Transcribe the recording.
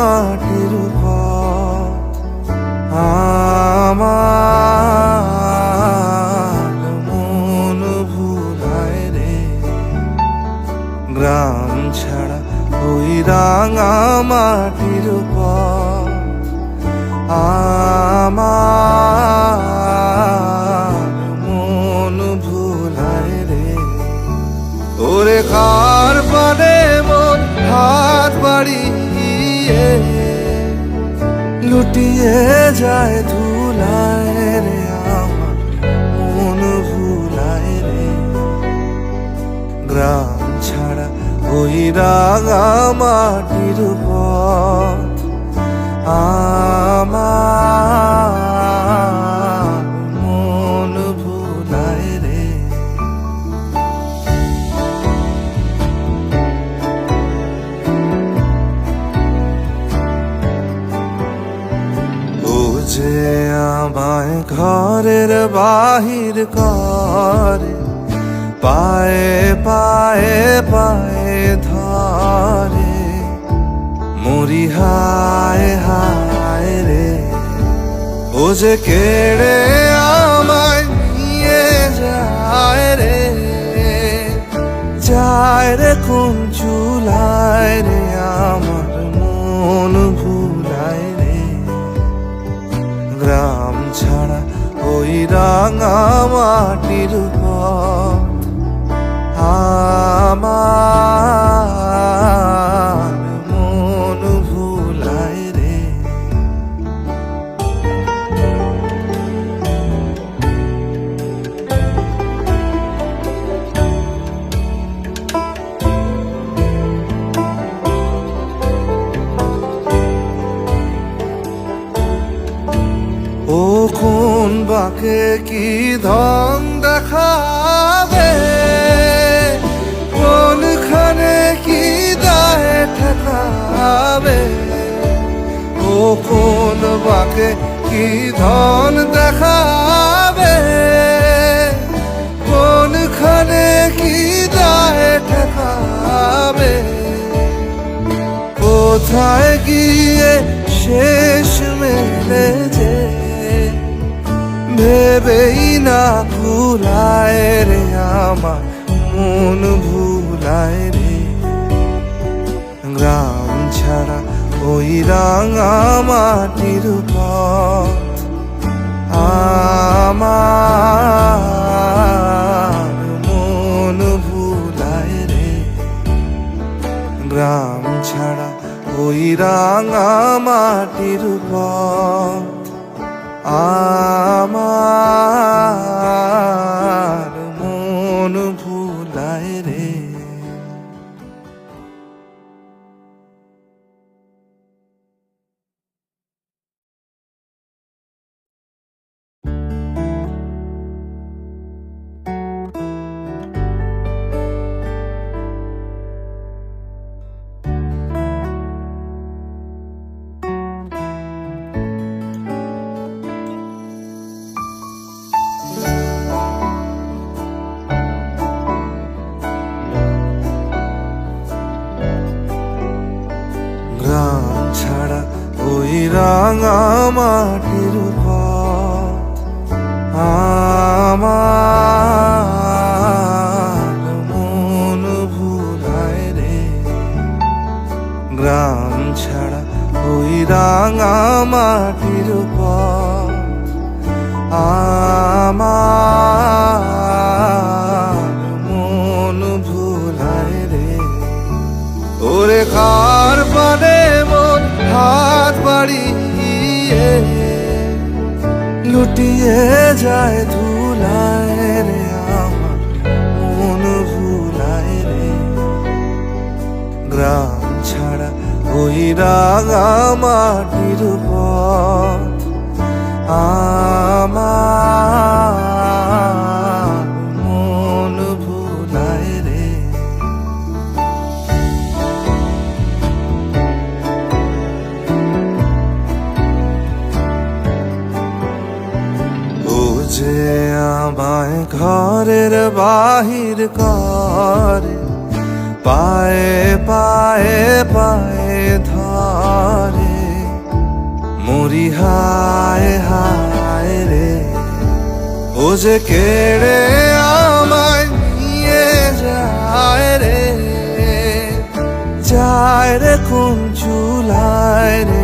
মাটির পথ আমার মন ভুলায় রে। গ্রাম ছাড়া ওই রাঙা মাটির পথ আমার মন ভুলায় রে। ওরে কার পানে মন হাত বাড়িয়ে লুটিয়ে যায় ধুলায় রে। আমার মন ভুলায় রে। গ্রাম ছাড়া ওই রাঙা মাটির পথ আমার মন ভুলায় রে। ও যে আমায় ঘরের বাহির করে, পায়ে পায়ে পায়ে ধরে, মরি হায় হায় রে। ও যে কেড়ে আমায় নিয়ে যায় রে, যায় রে কোন চুলায় রে। আমার মন ভুলায় রে। গ্রাম ছাড়া ওই রাঙা মাটির পথ আমার মন ভুলায় রে। ও কোন বাকে কি ধন দেখাবে, কোনখানে কি দায় ঠেকাবে। ও কোন বাকে কি ধন দেখাবে, কোনখানে কি দায় ঠেকাবে। কোথায় গিয়ে শেষ মেলে যে ভেবেই না ভুলায় রে। আমার মন ভুলায় রে। গ্রাম ছাড়া ওই রাঙা মাটির পথ আমার মন ভুলায় রে। গ্রাম ছাড়া ওই রাঙা মাটির পথ আমার মন ভুলায় রে। গ্রাম ছাড়া ওই রাঙা মাটির পথ আমার মন ভুলায় রে। গ্রাম ছাড়া ওই রাঙা মাটির পথ আমার মন ভুলায় রে। ওরে কার পানে মন হাত বাড়িয়ে লুটিয়ে যায় ধুলায় রে। আমার মন ভুলায় রে। গ্রাম ছাড়া ওই রাঙা মাটির পথ আমার মন ভুলায় রে। ও যে আমায় ঘরের বাহির করে, পায়ে পায়ে পায়ে ধরে, মরি হায় হায় রে, ও যে কেড়ে আমায় নিয়ে যায় রে, যায় রে কোন চুলায় রে।